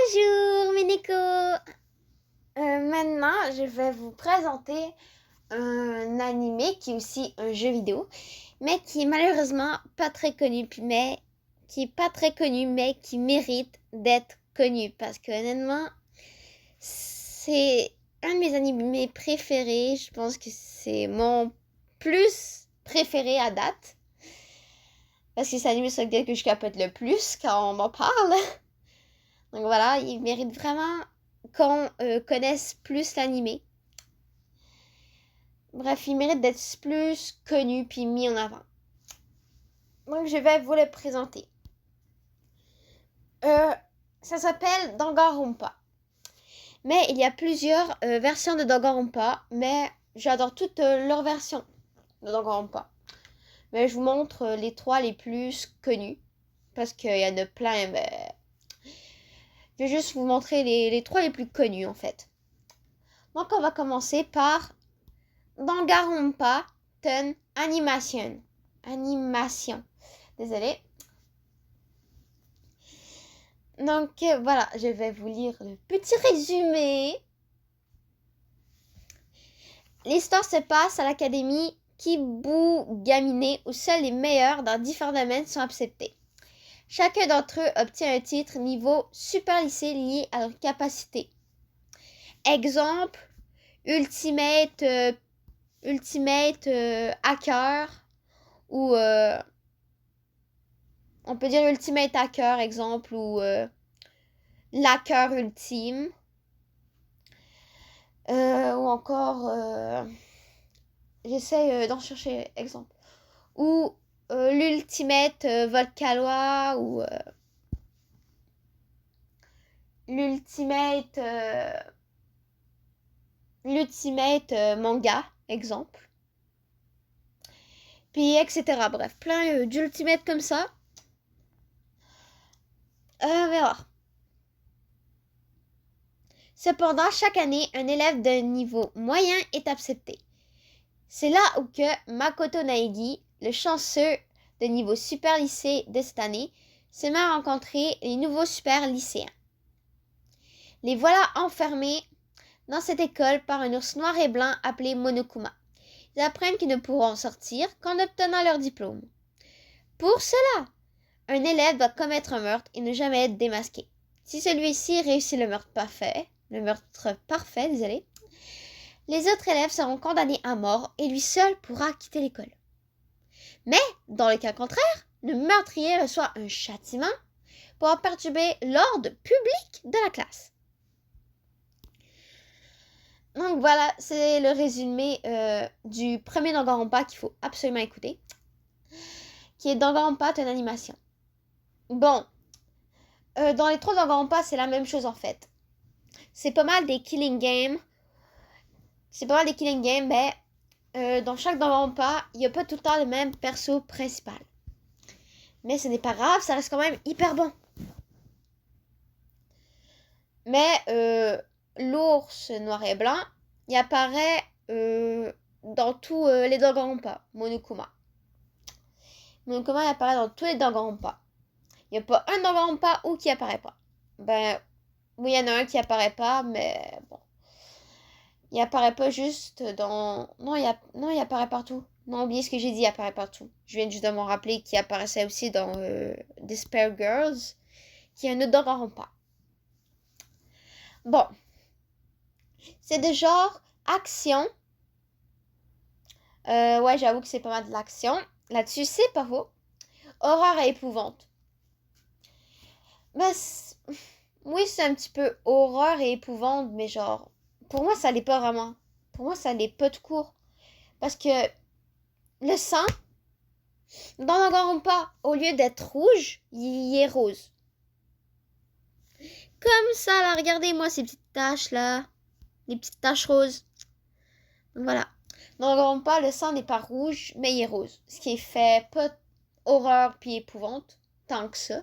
Bonjour Mineko. Maintenant, je vais vous présenter un animé qui est aussi un jeu vidéo, mais qui est malheureusement pas très connu, mais qui mérite d'être connu parce que honnêtement, c'est un de mes animés préférés. Je pense que c'est mon plus préféré à date parce que c'est l'anime sur lequel que je capote le plus quand on m'en parle. Donc voilà, il mérite vraiment qu'on connaisse plus l'animé. Bref, il mérite d'être plus connu puis mis en avant. Donc je vais vous le présenter. Ça s'appelle Danganronpa. Mais il y a plusieurs versions de Danganronpa, mais j'adore toutes leurs versions de Danganronpa. Mais je vous montre les 3 les plus connus, parce qu'il y en a plein, mais je vais juste vous montrer les 3 les plus connus en fait. Donc on va commencer par Danganronpa Ten Animation. Désolée. Donc voilà, je vais vous lire le petit résumé. L'histoire se passe à l'académie Kibugamine où seuls les meilleurs dans différents domaines sont acceptés. Chacun d'entre eux obtient un titre niveau super lycée lié à leur capacité. Exemple, Ultimate Hacker ou on peut dire Ultimate Hacker exemple ou l'hacker ultime ou encore j'essaie d'en chercher exemple ou l'Ultimate Volcalois ou l'Ultimate Manga exemple. Puis etc. Bref, plein d'ultimates comme ça. Mais alors. Cependant, chaque année, un élève d'un niveau moyen est accepté. C'est là où que Makoto Naegi, le chanceux de niveau super lycée de cette année, se met à rencontrer les nouveaux super lycéens. Les voilà enfermés dans cette école par un ours noir et blanc appelé Monokuma. Ils apprennent qu'ils ne pourront sortir qu'en obtenant leur diplôme. Pour cela, un élève doit commettre un meurtre et ne jamais être démasqué. Si celui-ci réussit le meurtre parfait, les autres élèves seront condamnés à mort et lui seul pourra quitter l'école. Mais, dans le cas contraire, le meurtrier reçoit un châtiment pour perturber l'ordre public de la classe. Donc voilà, c'est le résumé du premier Danganronpa qu'il faut absolument écouter, qui est Danganronpa Ten Animation. Bon, dans les 3 Danganronpa, c'est la même chose en fait. C'est pas mal des killing games. Mais dans chaque Danganronpa, il n'y a pas tout le temps le même perso principal. Mais ce n'est pas grave, ça reste quand même hyper bon. Mais l'ours noir et blanc, il apparaît dans tous les Danganronpa, Monokuma. Monokuma, il apparaît dans tous les Danganronpa. Il n'y a pas un Danganronpa où qui apparaît pas. Oui, il y en a un qui apparaît pas, mais bon. Il apparaît pas juste dans... Non, il apparaît partout. Non, oubliez ce que j'ai dit, il apparaît partout. Je viens juste de m'en rappeler qu'il apparaissait aussi dans Despair Girls, qui est un autre Danganronpa. Bon. C'est de genre action. Ouais, j'avoue que c'est pas mal de l'action. Là-dessus, c'est pas faux. Horreur et épouvante. Oui, c'est un petit peu horreur et épouvante, mais genre... Pour moi, ça l'est pas vraiment. Pour moi, ça l'est pas de court. Parce que le sang, dans Danganronpa, au lieu d'être rouge, il est rose. Comme ça, là, regardez-moi ces petites taches, là. Les petites taches roses. Donc voilà. Dans Danganronpa, le sang n'est pas rouge, mais il est rose. Ce qui fait pas horreur puis épouvante, tant que ça.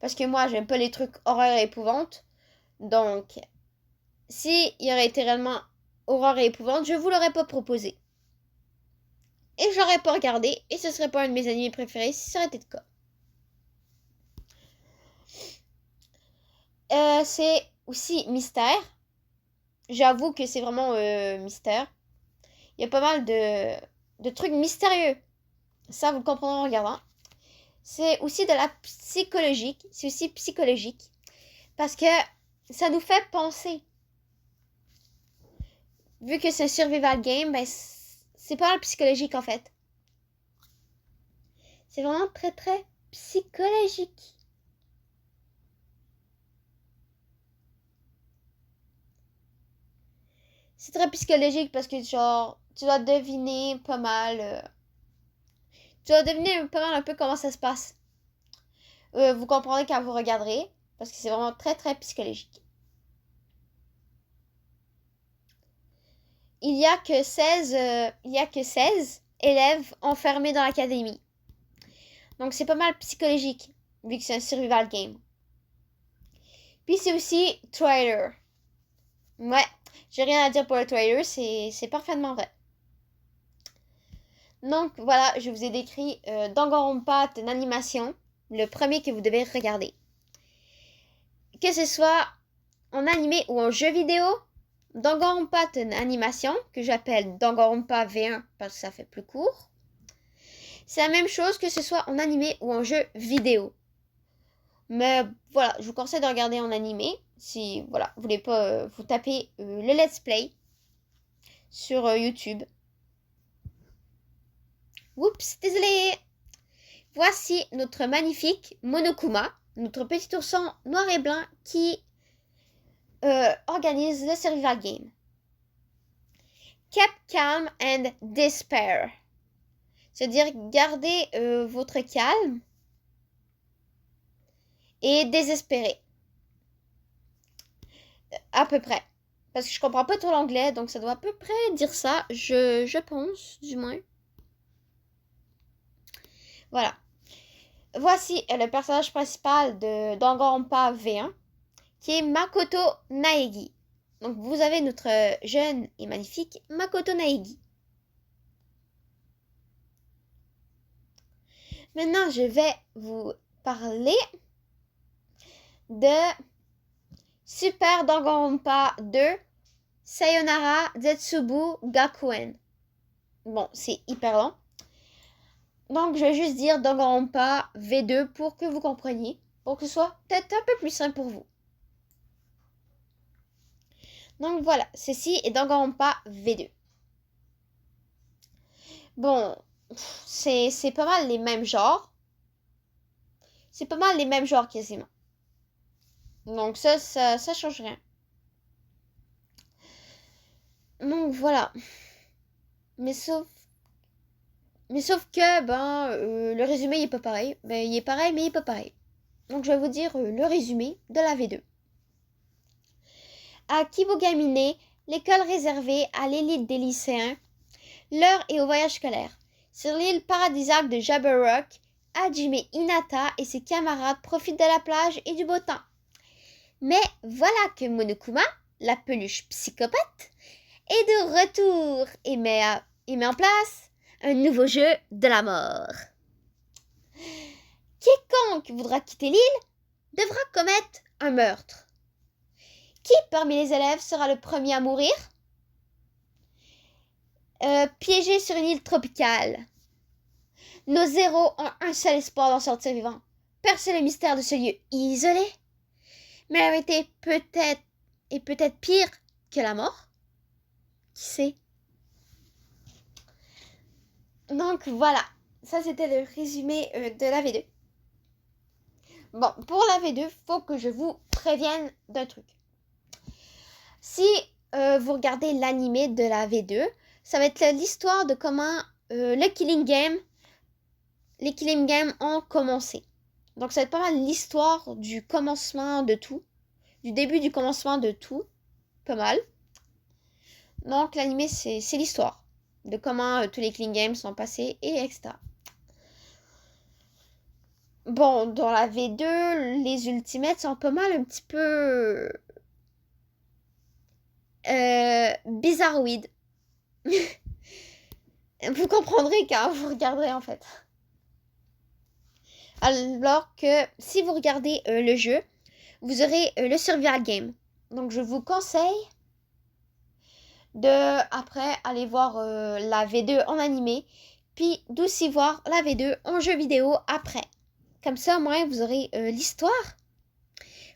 Parce que moi, j'aime pas les trucs horreur et épouvante. Donc... Si il y aurait été réellement horreur et épouvante, je vous l'aurais pas proposé. Et je l'aurais pas regardé, et ce serait pas un de mes animés préférés si ça aurait été le cas. c'est aussi mystère. J'avoue que c'est vraiment mystère. Il y a pas mal de trucs mystérieux. Ça, vous le comprendrez en regardant. C'est aussi de la psychologique. C'est aussi psychologique. Parce que ça nous fait penser. Vu que c'est un survival game, ben c'est pas mal psychologique en fait. C'est vraiment très très psychologique. C'est très psychologique parce que genre, tu dois deviner pas mal. Tu dois deviner pas mal un peu comment ça se passe. Vous comprendrez quand vous regarderez. Parce que c'est vraiment très très psychologique. Il y a que 16 élèves enfermés dans l'académie. Donc c'est pas mal psychologique, vu que c'est un survival game. Puis c'est aussi trailer. Ouais, j'ai rien à dire pour le trailer, c'est parfaitement vrai. Donc voilà, je vous ai décrit Danganronpa en animation, le premier que vous devez regarder. Que ce soit en animé ou en jeu vidéo, Danganronpa en animation, que j'appelle Danganronpa V1 parce que ça fait plus court. C'est la même chose que ce soit en animé ou en jeu vidéo. Mais voilà, je vous conseille de regarder en animé. Si voilà, vous voulez pas vous taper le let's play sur YouTube. Oups, désolé. Voici notre magnifique Monokuma, notre petit ourson noir et blanc qui organise le survival game. Keep calm and despair. C'est-à-dire garder votre calme et désespérer. À peu près. Parce que je comprends pas trop l'anglais, donc ça doit à peu près dire ça, je pense, du moins. Voilà. Voici le personnage principal de Danganronpa V1, qui est Makoto Naegi. Donc vous avez notre jeune et magnifique Makoto Naegi. Maintenant, je vais vous parler de Super Danganronpa 2 Sayonara Zetsubu Gakuen. Bon, c'est hyper long. Donc, je vais juste dire Danganronpa V2 pour que vous compreniez, pour que ce soit peut-être un peu plus simple pour vous. Donc voilà, ceci est Danganronpa V2. Bon, c'est pas mal les mêmes genres. C'est pas mal les mêmes genres quasiment. Donc ça change rien. Donc voilà. Mais sauf que, le résumé il est pas pareil. Ben, il est pareil, mais il est pas pareil. Donc je vais vous dire le résumé de la V2. À Kibogamine, l'école réservée à l'élite des lycéens, l'heure est au voyage scolaire. Sur l'île paradisiaque de Jabberwock, Hajime Hinata et ses camarades profitent de la plage et du beau temps. Mais voilà que Monokuma, la peluche psychopathe, est de retour et met en place un nouveau jeu de la mort. Quiconque voudra quitter l'île devra commettre un meurtre. Qui parmi les élèves sera le premier à mourir? Piégé sur une île tropicale. Nos héros ont un seul espoir d'en sortir vivant. Percer le mystère de ce lieu isolé. Mais la vérité peut-être pire que la mort. Qui sait? Donc voilà, ça c'était le résumé de la V2. Bon, pour la V2, faut que je vous prévienne d'un truc. Si vous regardez l'animé de la V2, ça va être l'histoire de comment les Killing Games ont commencé. Donc ça va être pas mal l'histoire du commencement de tout, du début du commencement de tout, pas mal. Donc l'animé c'est l'histoire de comment tous les Killing Games sont passés et etc. Bon, dans la V2, les Ultimates sont pas mal un petit peu bizarroïdes. Vous comprendrez quand vous regarderez en fait. Alors que si vous regardez le jeu, vous aurez le survival game. Donc je vous conseille de après aller voir la V2 en animé, puis d'aussi voir la V2 en jeu vidéo après. Comme ça, au moins, vous aurez l'histoire,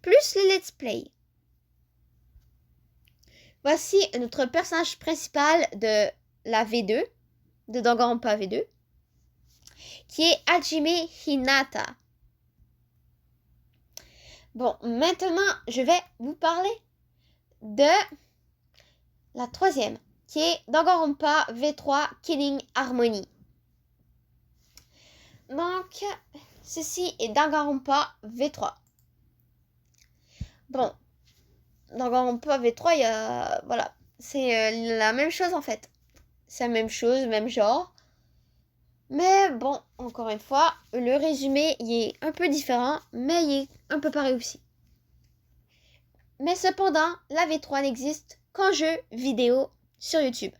plus le let's play. Voici notre personnage principal de la V2, de Danganronpa V2, qui est Hajime Hinata. Bon, maintenant, je vais vous parler de la troisième, qui est Danganronpa V3 Killing Harmony. Donc, ceci est Danganronpa V3. Bon, Danganronpa V3, il y a... Voilà, c'est la même chose en fait. C'est la même chose, même genre. Mais bon, encore une fois, le résumé, il est un peu différent, mais il est un peu pareil aussi. Mais cependant, la V3 n'existe qu'en jeu vidéo sur YouTube.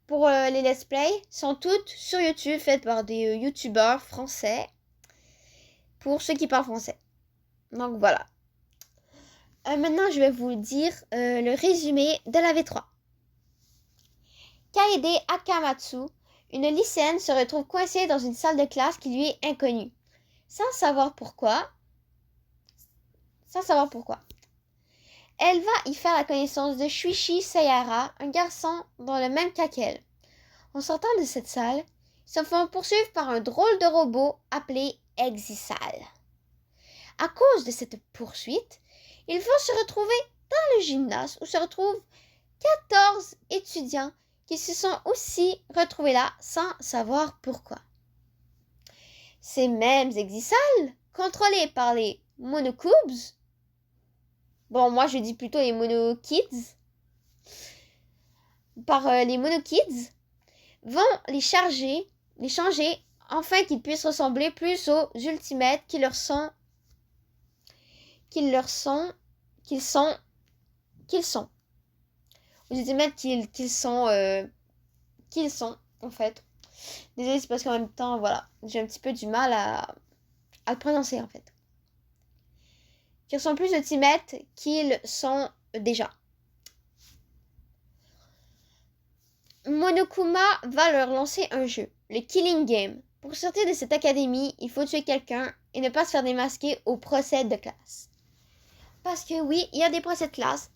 Pour les let's play, sont toutes sur YouTube, faites par des youtubeurs français, pour ceux qui parlent français. Donc voilà. Maintenant, je vais vous dire le résumé de la V3. Kaede Akamatsu, une lycéenne, se retrouve coincée dans une salle de classe qui lui est inconnue. Sans savoir pourquoi. Elle va y faire la connaissance de Shuichi Sayara, un garçon dans le même cas qu'elle. En sortant de cette salle, ils se font poursuivre par un drôle de robot appelé Exisal. À cause de cette poursuite, ils vont se retrouver dans le gymnase où se retrouvent 14 étudiants qui se sont aussi retrouvés là sans savoir pourquoi. Ces mêmes Exisal, contrôlés par les Monokubes, bon moi je dis plutôt les Monokids, les Monokids, vont les changer afin qu'ils puissent ressembler plus aux Ultimates qu'ils sont aux Ultimates qu'ils sont en fait. Désolée, c'est parce qu'en même temps voilà, j'ai un petit peu du mal à le prononcer en fait. Qu'ils sont plus Ultimates qu'ils sont déjà. Monokuma va leur lancer un jeu, le Killing Game. Pour sortir de cette académie, il faut tuer quelqu'un et ne pas se faire démasquer au procès de classe. Parce que oui, il y a des procès de classe.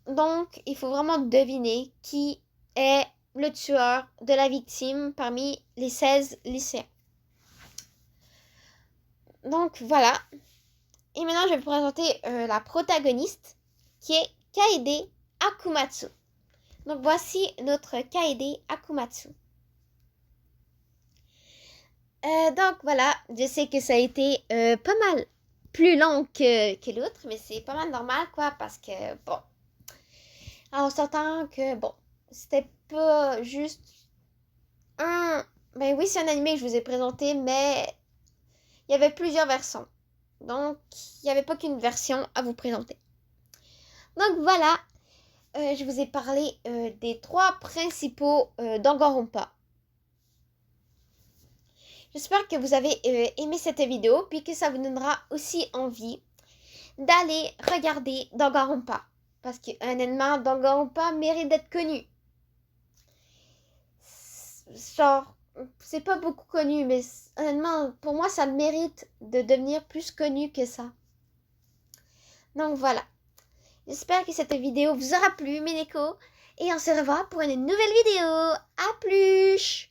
Donc, il faut vraiment deviner qui est le tueur de la victime parmi les 16 lycéens. Donc, voilà. Et maintenant, je vais vous présenter la protagoniste qui est Kaede Akumatsu. Donc voici notre Kaede Akumatsu. Donc voilà, je sais que ça a été pas mal plus long que l'autre, mais c'est pas mal normal quoi, parce que bon, on s'entend que bon, c'était pas juste ben oui c'est un animé que je vous ai présenté, mais il y avait plusieurs versions. Donc il n'y avait pas qu'une version à vous présenter. Donc voilà. Je vous ai parlé des 3 principaux Danganronpa. J'espère que vous avez aimé cette vidéo, puis que ça vous donnera aussi envie d'aller regarder Danganronpa. Parce que honnêtement, Danganronpa mérite d'être connu. Genre, c'est pas beaucoup connu, mais honnêtement, pour moi, ça mérite de devenir plus connu que ça. Donc voilà. J'espère que cette vidéo vous aura plu, mes Neko. Et on se revoit pour une nouvelle vidéo. À plus!